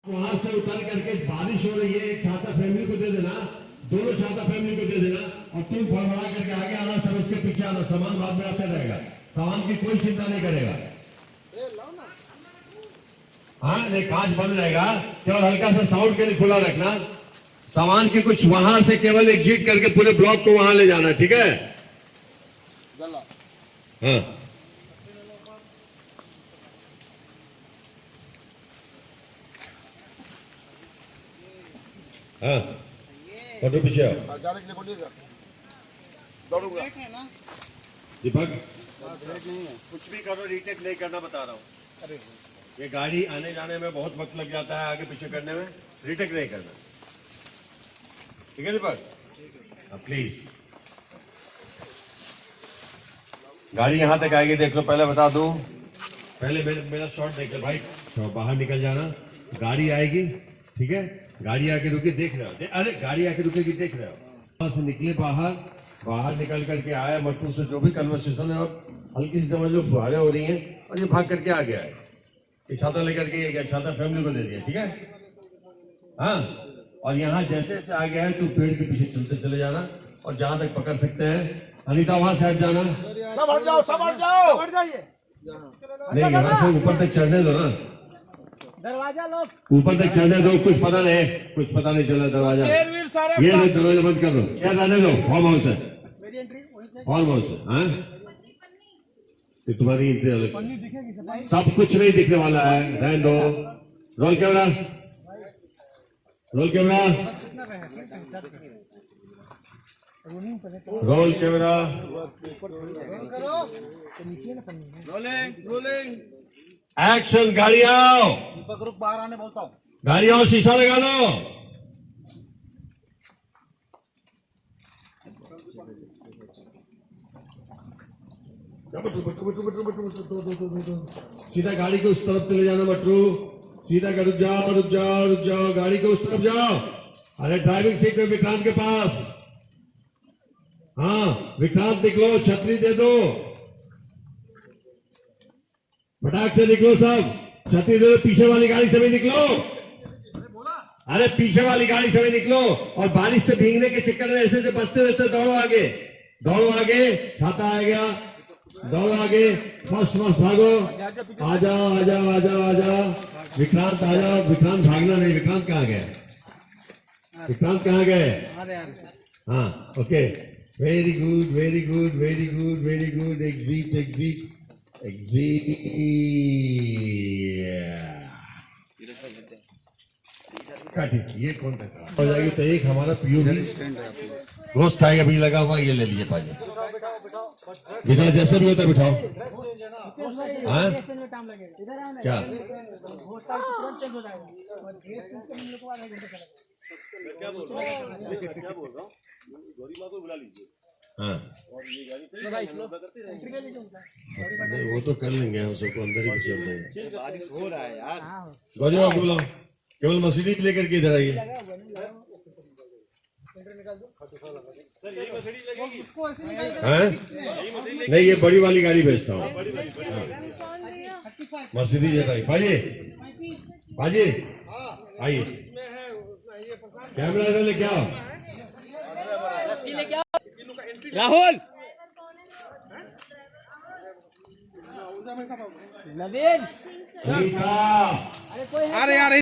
वहां से उतर करके बारिश हो रही है, एक छाता फैमिली को दे देना, दोनों छाता फैमिली को दे देना और तुम फड़फड़ा करके आगे आना, सब उसके पीछे आना, सामान बाद में आता रहेगा, सामान की कोई चिंता नहीं करेगा। हाँ नहीं, कांच बंद रहेगा, केवल हल्का सा साउंड के लिए खुला रखना, सामान की कुछ वहां से केवल एग्जिट करके पूरे ब्लॉक को वहां ले जाना, ठीक है? हाँ हाँ फोटो पीछे आओ। जाने के लिए बोलिएगा, दौड़ूंगा। दीपक नहीं है, कुछ भी करो, रीटेक नहीं करना, बता रहा हूँ। अरे ये गाड़ी आने जाने में बहुत वक्त लग जाता है, आगे पीछे करने में, रीटेक नहीं करना, ठीक है दीपक? प्लीज गाड़ी यहाँ तक आएगी, देख लो, पहले बता दूं, पहले मेरा शॉट देख लो भाई, बाहर निकल जाना, गाड़ी आएगी, ठीक है? गाड़ी आके रुकी, देख रहे हो? अरे गाड़ी आके रुकेगी, देख रहे हो? वहां से निकले बाहर निकल करके आया मट्टू से, जो भी कन्वर्सेशन है, और हल्की सी समझ लो फुहारें हो रही हैं, और ये भाग करके आ गया है, एक छाता लेकर के, एक छाता फैमिली को दे दिया, ठीक है? हाँ, और यहाँ जैसे जैसे आ गया है तू पेड़ के पीछे चलते चले जाना, और जहां तक पकड़ सकते हैं, अनीता वहां से हट जाना, सब हट जाओ, सब हट जाओ, हट जाइए। नहीं यहाँ से ऊपर तक चढ़ने दो ना, दरवाजा लो, ऊपर तक चढ़ने दो, कुछ पता नहीं चला दरवाजा, ये नहीं, दरवाजा बंद कर दो, क्या रहने दो, फार्म हाउस है, फार्म हाउस है, हाँ? ये तुम्हारी एंट्री अलग, सब कुछ नहीं दिखने वाला है, रहने दो। Roll camera, roll camera, roll camera, rolling. Action. गाड़ी आओ, रुक, बाहर आने बोलता हूँ। गाड़ी आओ, शीशा लगा लो। सीधा गाड़ी को उस तरफ चले जाना मटरू, सीधा रुक जाओ, गाड़ी को उस तरफ जाओ। अरे ड्राइविंग सीट में विक्रांत के पास, हाँ विक्रांत निकलो, छतरी दे दो, फटाक से निकलो सब, छतरी दे दो, पीछे वाली गाड़ी से भी निकलो, अरे पीछे वाली गाड़ी से भी निकलो, और बारिश से भीगने के चक्कर में ऐसे बचते दौड़ो आगे, छाता आ गया, दौड़ो आगे, फर्स्ट भागो, आ जाओ, विक्रांत आ जाओ, विक्रांत भागना नहीं, विक्रांत कहाँ गए? हाँ ओके, वेरी गुड, एग्जिट, ये कौन था? हो जाएगी तो एक हमारा पीयू भी रोस्ट आएगा भी लगा हुआ, ये ले लीजिए पाजी, इधर जैसे भी होता बिठाओ। हाँ क्या हाँ वो तो कर लेंगे, हम सबको अंदर ही चल देंगे। बारिश हो रहा है यार, गौरी बाबू बुलाओ, केवल मर्सिडीज लेकर के इधर आइए। नहीं ये बड़ी वाली गाड़ी भेजता हूँ, मर्सिडीज है भाजी, आइए, कैमरा इधर लेके आओ, राहुल, नवीन, अरे यार